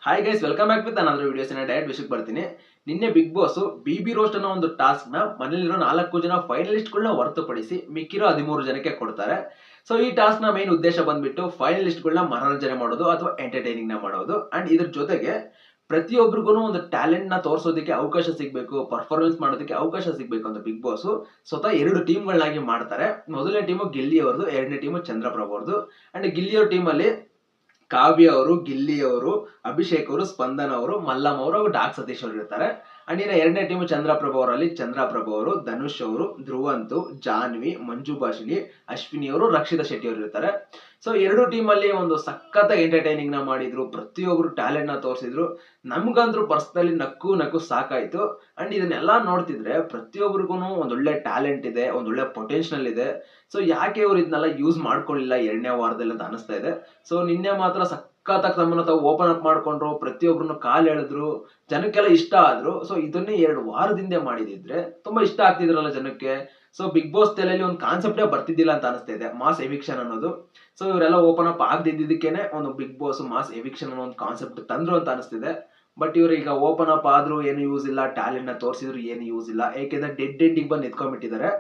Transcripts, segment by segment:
Hi guys, welcome back with another videos. Direct ವಿಷಯಕ್ಕೆ ಬರ್ತೀನಿ. ನಿನ್ನೆ ಬಿಗ್ ಬಾಸ್ ಬಿ ರೋಸ್ಟ್ ಅನ್ನೋ ಒಂದು ಟಾಸ್ಕ್ ನ ಮನೇಲಿರೋ 4 ಜನ ಫೈನಲಿಸ್ಟ್ಗಳನ್ನ ಹೊರತುಪಡಿಸಿ ಮಿಕ್ಕಿರೋ 13 ಜನಕ್ಕೆ ಕೊಡ್ತಾರೆ. ಸೊ ಈ ಟಾಸ್ಕ್ ನ ಮೈನ್ ಉದ್ದೇಶ ಬಂದ್ಬಿಟ್ಟು ಫೈನಲಿಸ್ಟ್ಗಳನ್ನ ಮನೋರಂಜನೆ ಮಾಡೋದು ಅಥವಾ ಎಂಟರ್ಟೈನಿಂಗ್ ನ ಮಾಡೋದು. ಅಂಡ್ ಇದ್ರ ಜೊತೆಗೆ ಪ್ರತಿಯೊಬ್ಬರಿಗೂ ಒಂದು ಟ್ಯಾಲೆಂಟ್ ನ ತೋರಿಸೋದಕ್ಕೆ ಅವಕಾಶ ಸಿಗಬೇಕು, ಪರ್ಫಾರ್ಮೆನ್ಸ್ ಮಾಡೋದಕ್ಕೆ ಅವಕಾಶ ಸಿಗಬೇಕು ಅಂತ ಬಿಗ್ ಬಾಸ್ ಸ್ವತಃ 2 ಟೀಮ್ಗಳನ್ನಾಗಿ ಮಾಡ್ತಾರೆ. ಮೊದಲನೇ ಟೀಮು ಗಿಲ್ಲಿ ಅವರದು, ಎರಡನೇ ಟೀಮು ಚಂದ್ರಪ್ರಭು ಅವರದು. ಅಂಡ್ ಗಿಲ್ಲಿ ಅವ್ರ ಟೀಮ್ ಅಲ್ಲಿ ಕಾವ್ಯ ಅವರು, ಗಿಲ್ಲಿ ಅವರು, ಅಭಿಷೇಕ್ ಅವರು, ಸ್ಪಂದನ್ ಅವರು, ಮಲ್ಲಮ್ಮ ಅವರು ಹಾಗೂ ಡಾಕ್ ಸತೀಶ್ ಅವರು ಇರ್ತಾರೆ. ಅಂಡ್ ಇನ್ನು ಎರಡನೇ ಟೀಮ್ ಚಂದ್ರಪ್ರಭು ಅವರಲ್ಲಿ ಚಂದ್ರಪ್ರಭು ಅವರು, ಧನುಷ್ ಅವರು, ಧ್ರುವಂತು, ಜಾನ್ವಿ, ಮಂಜು ಭಾಷಿಣಿ, ಅಶ್ವಿನಿ ಅವರು, ರಕ್ಷಿತಾ ಶೆಟ್ಟಿ ಅವರು ಇರ್ತಾರೆ. ಸೊ ಎರಡು ಟೀಮ್ ಅಲ್ಲಿ ಒಂದು ಸಖತ್ ಎಂಟರ್ಟೈನಿಂಗ್ ನ ಮಾಡಿದ್ರು, ಪ್ರತಿಯೊಬ್ರು ಟ್ಯಾಲೆಂಟ್ ನ ತೋರಿಸಿದ್ರು. ನಮ್ಗಂದ್ರು ಪರ್ಸನಲಿ ನಕ್ಕು ಸಾಕಾಯ್ತು. ಅಂಡ್ ಇದನ್ನೆಲ್ಲಾ ನೋಡ್ತಿದ್ರೆ ಪ್ರತಿಯೊಬ್ಬರಿಗೂ ಒಂದೊಳ್ಳೆ ಟ್ಯಾಲೆಂಟ್ ಇದೆ, ಒಂದೊಳ್ಳೆ ಪೊಟೆನ್ಶಿಯಲ್ ಇದೆ. ಸೊ ಯಾಕೆ ಇವ್ರು ಇದನ್ನೆಲ್ಲ ಯೂಸ್ ಮಾಡ್ಕೊಳ್ಳಿಲ್ಲ ಎರಡನೇ ವಾರದಲ್ಲಿ ಅಂತ ಅನಿಸ್ತಾ ಇದೆ. ಸೊ ನಿನ್ನೆ ಮಾತ್ರ ಸಖತ್ತಾಗಿ ತಮ್ಮನ್ನ ತಾವು ಓಪನ್ ಅಪ್ ಮಾಡ್ಕೊಂಡ್ರು, ಪ್ರತಿಯೊಬ್ಬರನ್ನು ಕಾಲ್ ಎಳೆದ್ರು, ಜನಕ್ಕೆಲ್ಲ ಇಷ್ಟ ಆದ್ರು. ಸೊ ಇದನ್ನೇ 2 ವಾರದಿಂದ ಮಾಡಿದಿದ್ರೆ ತುಂಬಾ ಇಷ್ಟ ಆಗ್ತಿದ್ರಲ್ಲ ಜನಕ್ಕೆ. ಸೊ ಬಿಗ್ ಬಾಸ್ ತಲೆಯಲ್ಲಿ ಒಂದು ಕಾನ್ಸೆಪ್ಟೇ ಬರ್ತಿದ್ದಿಲ್ಲ ಅಂತ ಅನಿಸ್ತಾ ಇದೆ, ಮಾಸ್ ಎವಿಕ್ಷನ್ ಅನ್ನೋದು. ಸೊ ಇವರೆಲ್ಲ ಓಪನ್ ಅಪ್ ಆಗದಿದ್ದಕ್ಕೇನೆ ಒಂದು ಬಿಗ್ ಬಾಸ್ ಮಾಸ್ ಎವಿಕ್ಷನ್ ಅನ್ನೋ ಒಂದು ಕಾನ್ಸೆಪ್ಟ್ ತಂದ್ರು ಅಂತ ಅನಿಸ್ತಿದೆ. ಬಟ್ ಇವ್ರು ಈಗ ಓಪನ್ ಅಪ್ ಆದ್ರೂ ಏನು ಯೂಸ್ ಇಲ್ಲ, ಟ್ಯಾಲೆಂಟ್ ನ ತೋರಿಸಿದ್ರು ಏನು ಯೂಸ್ ಇಲ್ಲ, ಯಾಕೆಂದ್ರೆ ಡೆಡ್ ಎಂಡಿಗೆ ಬಂದು ನಿಂತ್ಕೊಂಡ್ಬಿಟ್ಟಿದ್ದಾರೆ.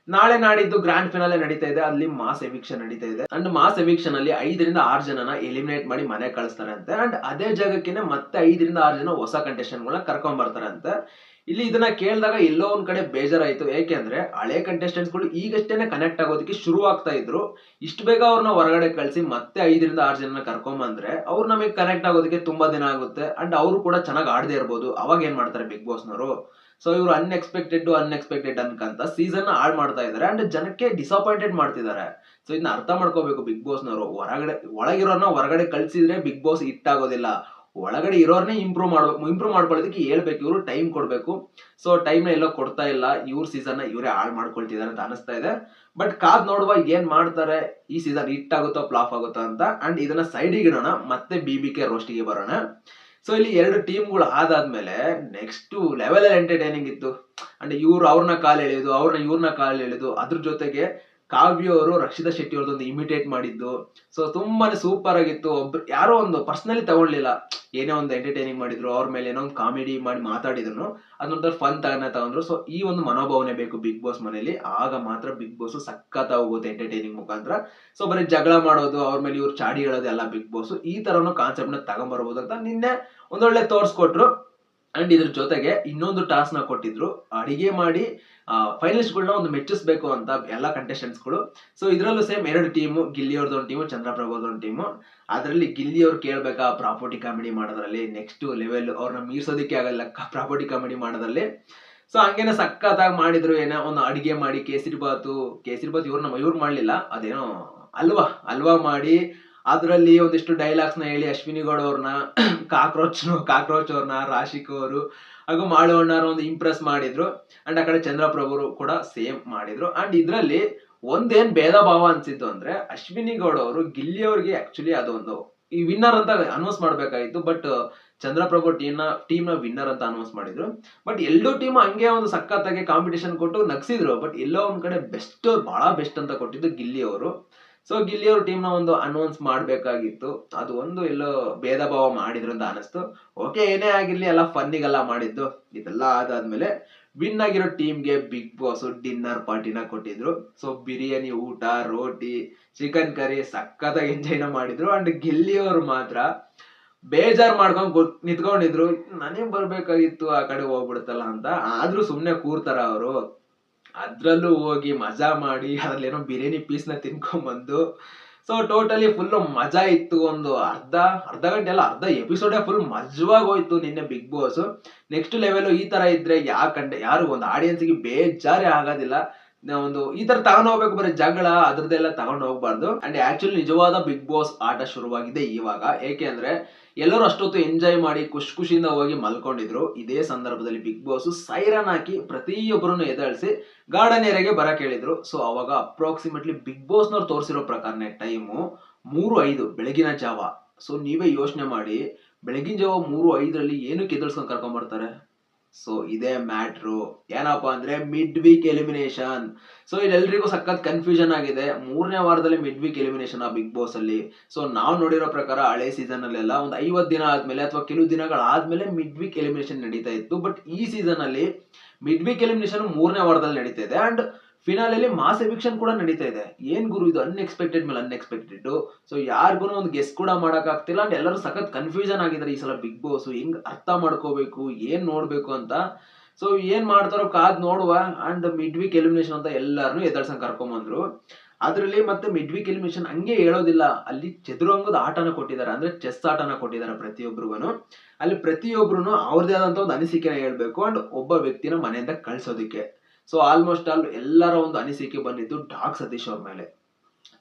ನಾಳೆ ನಾಡಿದ್ದು ಗ್ರ್ಯಾಂಡ್ ಫಿನಾಲೆ ನಡೀತಾ ಇದೆ, ಅಲ್ಲಿ ಮಾಸ್ ಎವಿಕ್ಷನ್ ನಡೀತಾ ಇದೆ. ಅಂಡ್ ಮಾಸ್ ಎವಿಕ್ಷನ್ ಅಲ್ಲಿ 5 ರಿಂದ 6 ಜನನ ಎಲಿಮಿನೇಟ್ ಮಾಡಿ ಮನೆ ಕಳಿಸ್ತಾರೆ ಅಂತೆ. ಅಂಡ್ ಅದೇ ಜಾಗಕ್ಕೆ ಮತ್ತೆ 5 ರಿಂದ 6 ಜನ ಹೊಸ ಕಂಟೆಸ್ಟೆಂಟ್ ಗಳನ್ನ ಕರ್ಕೊಂಡ್ ಬರ್ತಾರೆ ಅಂತೆ. ಇಲ್ಲಿ ಇದನ್ನ ಕೇಳಿದಾಗ ಎಲ್ಲೋ ಒಂದ್ ಕಡೆ ಬೇಜಾರಾಯ್ತು, ಯಾಕೆಂದ್ರೆ ಹಳೆ ಕಂಟೆಸ್ಟೆಂಟ್ಸ್ ಗಳು ಈಗಷ್ಟೇನೆ ಕನೆಕ್ಟ್ ಆಗೋದಕ್ಕೆ ಶುರು ಆಗ್ತಾ ಇದ್ರು. ಇಷ್ಟು ಬೇಗ ಅವ್ರನ್ನ ಹೊರಗಡೆ ಕಳಿಸಿ ಮತ್ತೆ 5 ರಿಂದ 6 ಜನ ಕರ್ಕೊಂಡ್ ಬಂದ್ರೆ ಅವ್ರು ನಮಗೆ ಕನೆಕ್ಟ್ ಆಗೋದಕ್ಕೆ ತುಂಬಾ ದಿನ ಆಗುತ್ತೆ. ಅಂಡ್ ಅವರು ಕೂಡ ಚೆನ್ನಾಗಿ ಆಡದೇ ಇರ್ಬೋದು. ಅವಾಗ ಏನ್ ಮಾಡ್ತಾರೆ ಬಿಗ್ ಬಾಸ್ ನವರು? ಸೊ ಇವರು ಅನ್ಎಕ್ಸ್ಪೆಕ್ಟೆಡ್ ಅನ್ಕಂತ ಸೀಸನ್ ಹಾಳು ಮಾಡ್ತಾ ಇದಾರೆ. ಅಂಡ್ ಜನಕ್ಕೆ ಡಿಸಪಾಯಿಂಟೆಡ್ ಮಾಡ್ತಿದ್ದಾರೆ. ಸೊ ಇದನ್ನ ಅರ್ಥ ಮಾಡ್ಕೋಬೇಕು ಬಿಗ್ ಬಾಸ್ ನವರು. ಒಳಗಿರೋರ್ನ ಹೊರಗಡೆ ಕಳ್ಸಿದ್ರೆ ಬಿಗ್ ಬಾಸ್ ಹಿಟ್ ಆಗೋದಿಲ್ಲ. ಒಳಗಡೆ ಇರೋರ್ನೇ ಇಂಪ್ರೂವ್ ಮಾಡ್ಕೊಳ್ಳೋದಕ್ಕೆ ಹೇಳ್ಬೇಕು, ಇವರು ಟೈಮ್ ಕೊಡ್ಬೇಕು. ಸೊ ಟೈಮ್ ನ ಎಲ್ಲೋ ಕೊಡ್ತಾ ಇಲ್ಲ, ಇವ್ರ ಸೀಸನ್ ನ ಇವರೇ ಹಾಳು ಮಾಡ್ಕೊಳ್ತಿದ್ದಾರೆ ಅಂತ ಅನಿಸ್ತಾ ಇದೆ. ಬಟ್ ಕಾದ್ ನೋಡುವ ಏನ್ ಮಾಡ್ತಾರೆ, ಈ ಸೀಸನ್ ಹಿಟ್ ಆಗುತ್ತೋ ಫ್ಲಾಪ್ ಆಗುತ್ತೋ ಅಂತ. ಅಂಡ್ ಇದನ್ನ ಸೈಡಿಗೆ ಇಡೋಣ, ಮತ್ತೆ BBK ರೋಸ್ಟಿಗೆ ಬರೋಣ. ಸೊ ಇಲ್ಲಿ 2 ಟೀಮ್ಗಳು ಆದಾದ್ಮೇಲೆ ನೆಕ್ಸ್ಟ್ ಲೆವೆಲ್ ಎಂಟರ್ಟೈನಿಂಗ್ ಇತ್ತು. ಅಂಡ್ ಅವ್ರನ್ನ ಕಾಲ್ ಎಳೆಯೋದು, ಇವ್ರನ್ನ ಕಾಲ್ ಎಳೆಯೋದು, ಅದ್ರ ಜೊತೆಗೆ ಕಾವ್ಯ ಅವರು ರಕ್ಷಿತಾ ಶೆಟ್ಟಿ ಅವ್ರದ್ದೊಂದು ಇಮಿಟೇಟ್ ಮಾಡಿದ್ದು. ಸೊ ತುಂಬಾನೇ ಸೂಪರ್ ಆಗಿತ್ತು. ಯಾರೋ ಒಂದು ಪರ್ಸನಲಿ ತಗೊಳ್ಳಿಲ್ಲ, ಏನೇ ಒಂದು ಎಂಟರ್ಟೈನಿಂಗ್ ಮಾಡಿದ್ರು, ಅವ್ರ ಮೇಲೆ ಏನೋ ಒಂದು ಕಾಮಿಡಿ ಮಾಡಿ ಮಾತಾಡಿದ್ರು, ಅದೊಂಥರ ಫನ್ ತಗೊಂಡ್ರು. ಸೊ ಈ ಒಂದು ಮನೋಭಾವನೆ ಬೇಕು ಬಿಗ್ ಬಾಸ್ ಮನೇಲಿ, ಆಗ ಮಾತ್ರ ಬಿಗ್ ಬಾಸ್ ಸಖತ್ ಹೋಗುತ್ತೆ ಎಂಟರ್ಟೈನಿಂಗ್ ಮುಖಾಂತರ. ಸೊ ಬರೀ ಜಗಳ ಮಾಡೋದು, ಅವ್ರ ಮೇಲೆ ಇವ್ರು ಚಾಡಿ ಹೇಳೋದು ಎಲ್ಲ ಬಿಗ್ ಬಾಸ್ ಈ ತರನು ಕಾನ್ಸೆಪ್ಟ್ ನ ತಗೊಂಡ್ಬರ್ಬೋದು ಅಂತ ನಿನ್ನೆ ಒಂದೊಳ್ಳೆ ತೋರ್ಸ್ಕೊಟ್ರು. ಅಂಡ್ ಇದ್ರ ಜೊತೆಗೆ ಇನ್ನೊಂದು ಟಾಸ್ಕ್ ನ ಕೊಟ್ಟಿದ್ರು, ಅಡಿಗೆ ಮಾಡಿ ಫೈನಲಿಸ್ಟ್ ಗಳನ್ನ ಒಂದು ಮೆಚ್ಚಿಸ್ಬೇಕು ಅಂತ ಎಲ್ಲ ಕಂಟೆಸ್ಟೆಂಟ್ಸ್ ಗಳು. ಸೊ ಇದ್ರಲ್ಲೂ ಸೇಮ್ 2 ಟೀಮು, ಗಿಲ್ಲಿ ಅವ್ರದ್ದೊಂದು ಟೀಮು, ಚಂದ್ರಪ್ರಭು ಅವ್ರದ್ದೊಂದು ಟೀಮು. ಅದರಲ್ಲಿ ಗಿಲ್ಲಿ ಅವ್ರು ಕೇಳ್ಬೇಕಾ ಪ್ರಾಪರ್ಟಿ ಕಾಮಿಡಿ ಮಾಡೋದ್ರಲ್ಲಿ ನೆಕ್ಸ್ಟ್ ಲೆವೆಲ್, ಅವ್ರನ್ನ ಮೀರ್ಸೋದಕ್ಕೆ ಆಗಲ್ಲ ಪ್ರಾಪರ್ಟಿ ಕಾಮಿಡಿ ಮಾಡೋದ್ರಲ್ಲಿ. ಸೊ ಹಂಗೇನೆ ಸಖತ್ತಾಗಿ ಮಾಡಿದ್ರು. ಏನೋ ಒಂದು ಅಡಿಗೆ ಮಾಡಿ ಕೇಸರಿ ಬಾತ್ ಇವ್ರು ಮಾಡ್ಲಿಲ್ಲ, ಅದೇನೋ ಅಲ್ವಾ ಮಾಡಿ ಅದ್ರಲ್ಲಿ ಒಂದಿಷ್ಟು ಡೈಲಾಗ್ಸ್ ನ ಹೇಳಿ ಅಶ್ವಿನಿ ಗೌಡ ಅವ್ರನ್ನ, ಕಾಕ್ರೋಚ್ ಅವ್ರನ್ನ, ರಾಶಿಕ್ ಅವರು ಹಾಗೂ ಮಾಳು ಅಣ್ಣಾರ ಒಂದು ಇಂಪ್ರೆಸ್ ಮಾಡಿದ್ರು. ಅಂಡ್ ಆ ಕಡೆ ಚಂದ್ರಪ್ರಭು ಕೂಡ ಸೇಮ್ ಮಾಡಿದ್ರು. ಅಂಡ್ ಇದ್ರಲ್ಲಿ ಒಂದೇನ್ ಭೇದ ಭಾವ ಅನ್ಸಿದ್ದು ಅಂದ್ರೆ, ಅಶ್ವಿನಿ ಗೌಡ ಅವರು ಗಿಲ್ಲಿ ಅವ್ರಿಗೆ ಆಕ್ಚುಲಿ ಅದೊಂದು ಈ ವಿನ್ನರ್ ಅಂತ ಅನೌನ್ಸ್ ಮಾಡ್ಬೇಕಾಗಿತ್ತು. ಬಟ್ ಚಂದ್ರಪ್ರಭು ಟೀಮ್ ನ ವಿನ್ನರ್ ಅಂತ ಅನೌನ್ಸ್ ಮಾಡಿದ್ರು. ಬಟ್ ಎಲ್ಲೋ ಟೀಮ್ ಹಂಗೆ ಒಂದು ಸಖತ್ತಾಗಿ ಕಾಂಪಿಟೇಷನ್ ಕೊಟ್ಟು ನಗ್ಸಿದ್ರು. ಬಟ್ ಎಲ್ಲೋ ಒಂದ್ ಕಡೆ ಬಹಳ ಬೆಸ್ಟ್ ಅಂತ ಕೊಟ್ಟಿದ್ದು ಗಿಲ್ಲಿ ಅವರು. ಸೊ ಗಿಲ್ಲಿ ಅವ್ರ ಟೀಮ್ ನ ಒಂದು ಅನೌನ್ಸ್ ಮಾಡ್ಬೇಕಾಗಿತ್ತು, ಅದು ಒಂದು ಎಲ್ಲೋ ಭೇದ ಭಾವ ಮಾಡಿದ್ರು ಅಂತ ಅನಿಸ್ತು. ಓಕೆ, ಏನೇ ಆಗಿರ್ಲಿ, ಎಲ್ಲ ಫನ್ನಿಗೆಲ್ಲ ಮಾಡಿದ್ದು. ಇದೆಲ್ಲ ಆದಾದ್ಮೇಲೆ ವಿನ್ ಆಗಿರೋ ಟೀಮ್ಗೆ ಬಿಗ್ ಬಾಸ್ ಡಿನ್ನರ್ ಪಾರ್ಟಿನ ಕೊಟ್ಟಿದ್ರು. ಸೊ ಬಿರಿಯಾನಿ ಊಟ, ರೋಟಿ, ಚಿಕನ್ ಕರಿ ಸಖತ್ತಾಗಿ ಎಂಜಾಯ್ನ ಮಾಡಿದ್ರು. ಅಂಡ್ ಗಿಲ್ಲಿ ಅವ್ರು ಮಾತ್ರ ಬೇಜಾರ್ ಮಾಡ್ಕೊಂಡ್ ನಿಂತ್ಕೊಂಡಿದ್ರು, ನನಗ್ ಬರ್ಬೇಕಾಗಿತ್ತು, ಆ ಕಡೆ ಹೋಗ್ಬಿಡುತ್ತಲ್ಲ ಅಂತ. ಆದ್ರೂ ಸುಮ್ನೆ ಕೂರ್ತಾರ ಅವರು. ಅದ್ರಲ್ಲೂ ಹೋಗಿ ಮಜಾ ಮಾಡಿ ಅದ್ರಲ್ಲಿ ಏನೋ ಬಿರಿಯಾನಿ ಪೀಸ್ ನ ತಿನ್ಕೊಂಡ್ಬಂದು, ಸೊ ಟೋಟಲಿ ಫುಲ್ ಮಜಾ ಇತ್ತು. ಒಂದು ಅರ್ಧ ಗಂಟೆ ಅಲ್ಲ, ಅರ್ಧ ಎಪಿಸೋಡೇ ಫುಲ್ ಮಜವಾಗಿ ಹೋಯ್ತು ನಿನ್ನೆ ಬಿಗ್ ಬಾಸ್. ನೆಕ್ಸ್ಟ್ ಲೆವೆಲ್ ಈ ತರ ಇದ್ರೆ ಯಾರು ಒಂದು ಆಡಿಯನ್ಸ್ಗೆ ಬೇಜಾರೇ ಆಗೋದಿಲ್ಲ. ಒಂದು ಈ ತರ ತಗೊಂಡ್ ಹೋಗ್ಬೇಕು, ಬರೀ ಜಗಳ ಅದ್ರದ್ದೆಲ್ಲ ತಗೊಂಡ್ ಹೋಗ್ಬಾರ್ದು. ಅಂಡ್ ಆಕ್ಚುಲಿ ನಿಜವಾದ ಬಿಗ್ ಬಾಸ್ ಆಟ ಶುರುವಾಗಿದೆ ಇವಾಗ. ಏಕೆ ಅಂದ್ರೆ ಎಲ್ಲರೂ ಅಷ್ಟೊತ್ತು ಎಂಜಾಯ್ ಮಾಡಿ ಖುಷಿಯಿಂದ ಹೋಗಿ ಮಲ್ಕೊಂಡಿದ್ರು. ಇದೇ ಸಂದರ್ಭದಲ್ಲಿ ಬಿಗ್ ಬಾಸ್ ಸೈರನ್ ಹಾಕಿ ಪ್ರತಿಯೊಬ್ಬರನ್ನು ಎದಳಿಸಿ ಗಾರ್ಡನ್ ಏರಿಯಾಗೆ ಬರಕ್ ಹೇಳಿದ್ರು. ಸೊ ಅವಾಗ ಅಪ್ರಾಕ್ಸಿಮೇಟ್ಲಿ ಬಿಗ್ ಬಾಸ್ ನವ್ರು ತೋರಿಸಿರೋ ಪ್ರಕಾರನೇ ಟೈಮು 3:05 ಬೆಳಗಿನ ಜಾವ. ಸೊ ನೀವೇ ಯೋಚನೆ ಮಾಡಿ, ಬೆಳಗಿನ ಜಾವ 3:05 ಏನಕ್ಕೆ ಎದಳ್ಸ್ಕೊಂಡ್ ಕರ್ಕೊಂಡ್ ಬರ್ತಾರೆ? ಸೊ ಇದೇ ಮ್ಯಾಟ್ರು. ಏನಪ್ಪಾ ಅಂದ್ರೆ ಮಿಡ್ ವೀಕ್ ಎಲಿಮಿನೇಷನ್. ಸೊ ಇದೆಲ್ಲರಿಗೂ ಸಖತ್ ಕನ್ಫ್ಯೂಷನ್ ಆಗಿದೆ. 3ನೇ ವಾರದಲ್ಲಿ ಮಿಡ್ ವೀಕ್ ಎಲಿಮಿನೇಷನ್ ಆ ಬಿಗ್ ಬಾಸ್ ಅಲ್ಲಿ. ಸೊ ನಾವು ನೋಡಿರೋ ಪ್ರಕಾರ ಹಳೆ ಸೀಸನ್ ಅಲ್ಲೆಲ್ಲ ಒಂದು 50 ದಿನ ಆದ್ಮೇಲೆ ಅಥವಾ ಕೆಲವು ದಿನಗಳಾದ್ಮೇಲೆ ಮಿಡ್ ವೀಕ್ ಎಲಿಮಿನೇಷನ್ ನಡೀತಾ ಇತ್ತು. ಬಟ್ ಈ ಸೀಸನ್ ಅಲ್ಲಿ ಮಿಡ್ ವೀಕ್ ಎಲಿಮಿನೇಷನ್ 3ನೇ ವಾರದಲ್ಲಿ ನಡೀತಾ ಇದೆ ಅಂಡ್ ಫಿನಾಲೆಯಲ್ಲಿ ಮಾಸ್ ಎವಿಕ್ಷನ್ ಕೂಡ ನಡೀತಾ ಇದೆ. ಏನ್ ಗುರು ಇದು, ಅನ್ಎಕ್ಸ್ಪೆಕ್ಟೆಡ್ ಮೇಲೆ ಅನ್ಎಕ್ಸ್ಪೆಕ್ಟೆಡ್. ಸೊ ಯಾರಿಗೂ ಒಂದು ಗೆಸ್ ಕೂಡ ಮಾಡಕ್ ಆಗ್ತಿಲ್ಲ ಅಂಡ್ ಎಲ್ಲರೂ ಸಖತ್ ಕನ್ಫ್ಯೂಷನ್ ಆಗಿದ್ದಾರೆ ಈ ಸಲ ಬಿಗ್ ಬಾಸ್ ಹೆಂಗ್ ಅರ್ಥ ಮಾಡ್ಕೋಬೇಕು, ಏನ್ ನೋಡ್ಬೇಕು ಅಂತ. ಸೊ ಏನ್ ಮಾಡ್ತಾರೋ ಕಾದ್ ನೋಡುವ. ಅಂಡ್ ಮಿಡ್ ವೀಕ್ ಎಲಿಮಿನೇಷನ್ ಅಂತ ಎಲ್ಲಾರನು ಎದಳ್ಸಂಗ್ ಕರ್ಕೊಂಬಂದ್ರು. ಅದ್ರಲ್ಲಿ ಮತ್ತೆ ಮಿಡ್ ವೀಕ್ ಎಲಿಮಿನೇಷನ್ ಹಂಗೆ ಹೇಳೋದಿಲ್ಲ, ಅಲ್ಲಿ ಚದುರಂಗದ ಆಟನ ಕೊಟ್ಟಿದ್ದಾರೆ, ಅಂದ್ರೆ ಚೆಸ್ ಆಟನ ಕೊಟ್ಟಿದ್ದಾರೆ ಪ್ರತಿಯೊಬ್ಬರಿಗೂ. ಅಲ್ಲಿ ಪ್ರತಿಯೊಬ್ರು ಅವ್ರದೇ ಆದಂತ ಒಂದು ಅನಿಸಿಕೆನ ಹೇಳ್ಬೇಕು ಅಂಡ್ ಒಬ್ಬ ವ್ಯಕ್ತಿನ ಮನೆಯಿಂದ ಕಳ್ಸೋದಿಕ್ಕೆ. ಸೊ ಆಲ್ಮೋಸ್ಟ್ ಆಲ್ ಎಲ್ಲರ ಒಂದು ಅನಿಸಿಕೆ ಬಂದಿದ್ದು ಡಾಗ್ ಸತೀಶ್ ಅವ್ರ ಮೇಲೆ.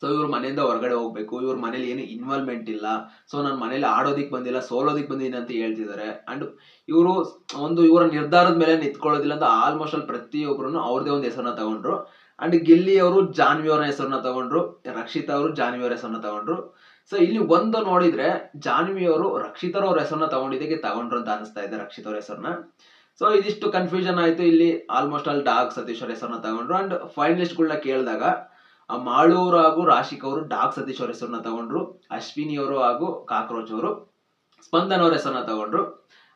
ಸೊ ಇವ್ರ ಮನೆಯಿಂದ ಹೊರಗಡೆ ಹೋಗ್ಬೇಕು, ಇವ್ರ ಮನೇಲಿ ಏನು ಇನ್ವಾಲ್ವ್ಮೆಂಟ್ ಇಲ್ಲ, ಸೊ ನನ್ನ ಮನೇಲಿ ಆಡೋದಿಕ್ ಬಂದಿಲ್ಲ ಸೋಲೋದಿಕ್ ಬಂದಿದ್ದೀನಿ ಅಂತ ಹೇಳ್ತಿದ್ದಾರೆ. ಅಂಡ್ ಇವರು ಇವರ ನಿರ್ಧಾರದ ಮೇಲೆ ನಿಂತ್ಕೊಳ್ಳೋದಿಲ್ಲ ಅಂತ ಆಲ್ಮೋಸ್ಟ್ ಆಲ್ ಪ್ರತಿಯೊಬ್ರು ಅವ್ರದೇ ಒಂದು ಹೆಸರನ್ನ ತಗೊಂಡ್ರು. ಅಂಡ್ ಗಿಲ್ಲಿ ಅವರು ಜಾನ್ವಿ ಅವರ ಹೆಸರನ್ನ ತಗೊಂಡ್ರು, ರಕ್ಷಿತಾ ಅವರು ಜಾನ್ವಿ ಅವರ ಹೆಸರನ್ನ ತಗೊಂಡ್ರು. ಸೊ ಇಲ್ಲಿ ಒಂದು ನೋಡಿದ್ರೆ ಜಾನ್ವಿ ಅವರು ರಕ್ಷಿತಾ ಅವ್ರ ಹೆಸರನ್ನ ತಗೊಂಡಿದ್ದಕ್ಕೆ ತಗೊಂಡ್ರು ಅಂತ ಅನಿಸ್ತಾ ಇದೆ, ರಕ್ಷಿತಾ ಅವ್ರ ಹೆಸರನ್ನ. ಸೊ ಇದಿಷ್ಟು ಕನ್ಫ್ಯೂಷನ್ ಆಯ್ತು. ಇಲ್ಲಿ ಆಲ್ಮೋಸ್ಟ್ ಆಲ್ ಡಾಗ್ ಸತೀಶ್ ಅವ್ರ ಹೆಸರನ್ನ ತಗೊಂಡ್ರು. ಅಂಡ್ ಫೈನಲಿಸ್ಟ್ಗಳನ್ನ ಕೇಳಿದಾಗ ಮಾಳು ಅವರು ಹಾಗೂ ರಾಶಿಕ್ ಅವರು ಡಾಗ್ ಸತೀಶ್ ಅವ್ರ ಹೆಸರನ್ನ ತಗೊಂಡ್ರು, ಅಶ್ವಿನಿ ಅವರು ಹಾಗೂ ಕಾಕ್ರೋಚ್ ಅವರು ಸ್ಪಂದನ್ ಅವ್ರ ಹೆಸರನ್ನ ತಗೊಂಡ್ರು.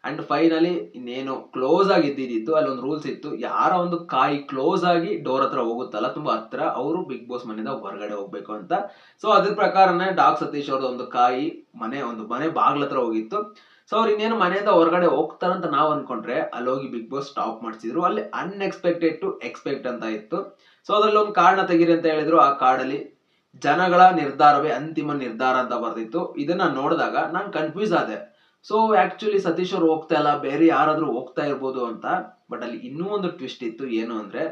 ಅಂಡ್ ಫೈನಲಿ ಇನ್ನೇನು ಕ್ಲೋಸ್ ಆಗಿ ಇದ್ದಿದ್ದು ಅಲ್ಲಿ ಒಂದು ರೂಲ್ಸ್ ಇತ್ತು, ಯಾರ ಒಂದು ಕಾಯಿ ಕ್ಲೋಸ್ ಆಗಿ ಡೋರ್ ಹತ್ರ ಹೋಗುತ್ತಲ್ಲ ತುಂಬಾ ಹತ್ರ, ಅವರು ಬಿಗ್ ಬಾಸ್ ಮನೆಯಿಂದ ಹೊರಗಡೆ ಹೋಗ್ಬೇಕು ಅಂತ. ಸೊ ಅದ್ರ ಪ್ರಕಾರನೇ ಡಾಗ್ ಸತೀಶ್ ಅವ್ರದ್ದು ಒಂದು ಕಾಯಿ ಮನೆ ಬಾಗ್ಲ ಹತ್ರ ಹೋಗಿತ್ತು. ಸೊ ಅವ್ರು ಇನ್ನೇನು ಮನೆಯಿಂದ ಹೊರಗಡೆ ಹೋಗ್ತಾರಂತ ನಾವು ಅನ್ಕೊಂಡ್ರೆ ಅಲ್ಲಿ ಹೋಗಿ ಬಿಗ್ ಬಾಸ್ ಸ್ಟಾಪ್ ಮಾಡಿಸಿದ್ರು. ಅಲ್ಲಿ ಅನ್ಎಕ್ಸ್ಪೆಕ್ಟೆಡ್ ಟು ಎಕ್ಸ್ಪೆಕ್ಟ್ ಅಂತ ಇತ್ತು. ಸೊ ಅದ್ರಲ್ಲಿ ಒಂದು ಕಾರಣ ತೆಗೀರಿ ಅಂತ ಹೇಳಿದ್ರು. ಆ ಕಾರ್ಡಲ್ಲಿ ಜನಗಳ ನಿರ್ಧಾರವೇ ಅಂತಿಮ ನಿರ್ಧಾರ ಅಂತ ಬರ್ದಿತ್ತು. ಇದನ್ನ ನೋಡಿದಾಗ ನಾನು ಕನ್ಫ್ಯೂಸ್ ಆದೆ. ಸೊ ಆಕ್ಚುಲಿ ಸತೀಶ್ ಅವ್ರು ಹೋಗ್ತಾ ಇಲ್ಲ, ಬೇರೆ ಯಾರಾದ್ರೂ ಹೋಗ್ತಾ ಇರ್ಬೋದು ಅಂತ. ಬಟ್ ಅಲ್ಲಿ ಇನ್ನೂ ಒಂದು ಟ್ವಿಸ್ಟ್ ಇತ್ತು. ಏನು ಅಂದ್ರೆ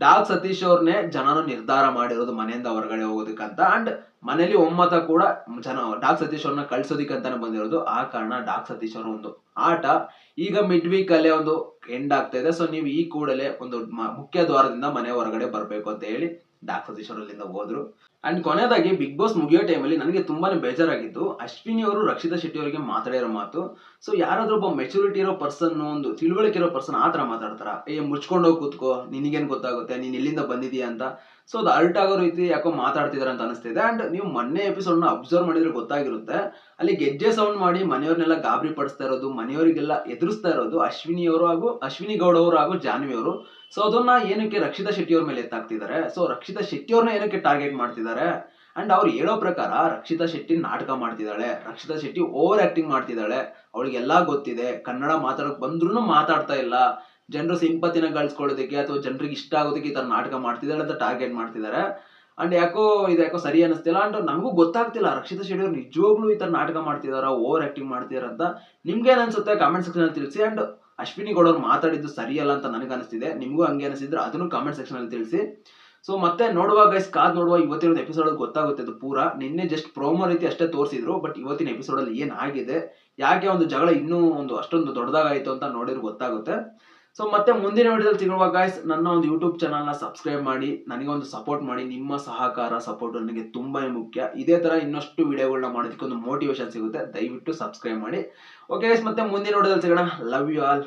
ಡಾಗ್ ಸತೀಶ್ ಅವ್ರನ್ನೇ ಜನನು ನಿರ್ಧಾರ ಮಾಡಿರೋದು ಮನೆಯಿಂದ ಹೊರಗಡೆ ಹೋಗೋದಕ್ಕಂತ. ಅಂಡ್ ಮನೇಲಿ ಒಮ್ಮತ ಕೂಡ ಡಾಗ್ ಸತೀಶ್ ಅವ್ರನ್ನ ಕಳ್ಸೋದಿಕ್ಕಂತಾನೆ ಬಂದಿರೋದು. ಆ ಕಾರಣ ಡಾಗ್ ಸತೀಶ್ ಅವರ ಒಂದು ಆಟ ಈಗ ಮಿಡ್ ವೀಕ್ ಅಲ್ಲೇ ಒಂದು ಎಂಡ್ ಆಗ್ತಾ ಇದೆ. ಸೊ ನೀವು ಈ ಕೂಡಲೇ ಒಂದು ಮುಖ್ಯ ದ್ವಾರದಿಂದ ಮನೆ ಹೊರಗಡೆ ಬರ್ಬೇಕು ಅಂತ ಹೇಳಿ ಡಾಗ್ ಸತೀಶ್ ಅವರಲ್ಲಿಂದ ಹೋದ್ರು. ಅಂಡ್ ಕೊನೆಯದಾಗಿ ಬಿಗ್ ಬಾಸ್ ಮುಗಿಯೋ ಟೈಮಲ್ಲಿ ನನಗೆ ತುಂಬಾನೇ ಬೇಜಾರಾಗಿದ್ದು ಅಶ್ವಿನಿ ಅವರು ರಕ್ಷಿತಾ ಶೆಟ್ಟಿ ಅವರಿಗೆ ಮಾತಾಡಿರೋ ಮಾತು. ಸೊ ಯಾರಾದ್ರೂ ಒಬ್ಬ ಮೆಚುರಿಟಿ ಇರೋ ಪರ್ಸನ್, ಒಂದು ತಿಳುವಳಿಕೆ ಇರೋ ಪರ್ಸನ್ ಆತರ ಮಾತಾಡ್ತಾರ, ಮುಚ್ಕೊಂಡೋಗಿ ಕೂತ್ಕೋ, ನಿನಗೇನ್ ಗೊತ್ತಾಗುತ್ತೆ, ನೀನ್ ಎಲ್ಲಿಂದ ಬಂದಿದೀಯ ಅಂತ. ಸೊ ಅದು ಅರ್ಟ್ ಆಗೋ ರೀತಿ ಯಾಕೋ ಮಾತಾಡ್ತಿದಾರೆ ಅಂತ ಅನಿಸ್ತಿದೆ. ಅಂಡ್ ನೀವು ಮೊನ್ನೆ ಎಪಿಸೋಡ್ ನ ಅಬ್ಸರ್ವ್ ಮಾಡಿದ್ರೆ ಗೊತ್ತಾಗಿರುತ್ತೆ, ಅಲ್ಲಿ ಗೆಜ್ಜೆ ಸೌಂಡ್ ಮಾಡಿ ಮನೆಯವ್ರನ್ನೆಲ್ಲ ಗಾಬರಿ ಪಡಿಸ್ತಾ ಇರೋದು, ಮನೆಯವರಿಗೆಲ್ಲ ಎದುರಿಸ್ತಾ ಇರೋದು ಅಶ್ವಿನಿ ಗೌಡ ಅವರು ಹಾಗೂ ಜಾನ್ವಿ ಅವರು. ಸೊ ಅದನ್ನ ಏನಕ್ಕೆ ರಕ್ಷಿತಾ ಶೆಟ್ಟಿ ಅವ್ರ ಮೇಲೆ ಎತ್ತಾಕ್ತಿದ್ದಾರೆ. ಸೊ ರಕ್ಷಿತಾ ಶೆಟ್ಟಿ ಅವ್ರನ್ನ ಏನಕ್ಕೆ ಟಾರ್ಗೆಟ್ ಮಾಡ್ತಿದ್ದಾರೆ. ಅಂಡ್ ಅವ್ರು ಹೇಳೋ ಪ್ರಕಾರ ರಕ್ಷಿತಾ ಶೆಟ್ಟಿ ನಾಟಕ ಮಾಡ್ತಿದ್ದಾಳೆ, ರಕ್ಷಿತಾ ಶೆಟ್ಟಿ ಓವರ್ ಆಕ್ಟಿಂಗ್ ಮಾಡ್ತಿದ್ದಾಳೆ, ಅವಳಿಗೆಲ್ಲಾ ಗೊತ್ತಿದೆ, ಕನ್ನಡ ಮಾತಾಡಕ್ ಬಂದ್ರು ಮಾತಾಡ್ತಾ ಇಲ್ಲ, ಜನರು ಸಿಂಪತಿನ ಗಳಿಸ್ಕೊಳ್ಳೋದಕ್ಕೆ ಅಥವಾ ಜನರಿಗೆ ಇಷ್ಟ ಆಗೋದಕ್ಕೆ ಈ ತರ ನಾಟಕ ಮಾಡ್ತಿದ್ದಾಳೆ ಅಂತ ಟಾರ್ಗೆಟ್ ಮಾಡ್ತಿದ್ದಾರೆ. ಅಂಡ್ ಯಾಕೋ ಸರಿ ಅನಿಸ್ತಿಲ್ಲ. ಅಂಡ್ ನಮಗೂ ಗೊತ್ತಾಗ್ತಿಲ್ಲ ರಕ್ಷಿತಾ ಶೆಟ್ಟಿ ಅವ್ರು ನಿಜವಾಗ್ಲೂ ಈ ತರ ನಾಟಕ ಮಾಡ್ತಿದಾರ, ಓವರ್ ಆಕ್ಟಿಂಗ್ ಮಾಡ್ತಿದಾರ ಅಂತ. ನಿಮ್ಗೇನ್ ಅನ್ಸುತ್ತೆ ಕಾಮೆಂಟ್ ಸೆಕ್ಷನ್ ಅಲ್ಲಿ ತಿಳಿಸಿ. ಅಂಡ್ ಅಶ್ವಿನಿ ಗೌಡ ಅವ್ರು ಮಾತಾಡಿದ್ದು ಸರಿಯಲ್ಲ ಅಂತ ನನಗೆ ಅನಿಸ್ತಿದೆ, ನಿಮ್ಗೂ ಹಂಗೆ ಅನಿಸಿದ್ರೆ ಅದನ್ನು ಕಾಮೆಂಟ್ ಸೆಕ್ಷನ್ ಅಲ್ಲಿ ತಿಳಿಸಿ. ಸೊ ಮತ್ತೆ ನೋಡುವ ಗೈಸ್, ಕಾದ್ ನೋಡುವ. ಇವತ್ತಿನ ಎಪಿಸೋಡ್ ಗೊತ್ತಾಗುತ್ತೆ ಅದು ಪೂರಾ. ನಿನ್ನೆ ಜಸ್ಟ್ ಪ್ರೋಮೋ ರೀತಿ ಅಷ್ಟೇ ತೋರಿಸಿದ್ರು. ಬಟ್ ಇವತ್ತಿನ ಎಪಿಸೋಡ್ ಅಲ್ಲಿ ಏನ್ ಆಗಿದೆ, ಯಾಕೆ ಒಂದು ಜಗಳ ಇನ್ನೂ ಅಷ್ಟೊಂದು ದೊಡ್ಡದಾಗಾಯ್ತು ಅಂತ ನೋಡಿದ್ರೆ ಗೊತ್ತಾಗುತ್ತೆ. ಸೊ ಮತ್ತೆ ಮುಂದಿನ ವಿಡಿಯೋದಲ್ಲಿ ಸಿಗುವ ಗೈಸ್. ನನ್ನ ಒಂದು ಯೂಟ್ಯೂಬ್ ಚಾನಲ್ ನ ಸಬ್ಸ್ಕ್ರೈಬ್ ಮಾಡಿ ನನಗೆ ಒಂದು ಸಪೋರ್ಟ್ ಮಾಡಿ. ನಿಮ್ಮ ಸಹಕಾರ ಸಪೋರ್ಟ್ ನನಗೆ ತುಂಬಾನೇ ಮುಖ್ಯ. ಇದೇ ತರ ಇನ್ನಷ್ಟು ವಿಡಿಯೋಗಳನ್ನ ಮಾಡೋದಕ್ಕೆ ಒಂದು ಮೋಟಿವೇಶನ್ ಸಿಗುತ್ತೆ. ದಯವಿಟ್ಟು ಸಬ್ಸ್ಕ್ರೈಬ್ ಮಾಡಿ. ಓಕೆ ಗೈಸ್, ಮತ್ತೆ ಮುಂದಿನ ವಿಡಿಯೋದಲ್ಲಿ ಸಿಗೋಣ. Love you all.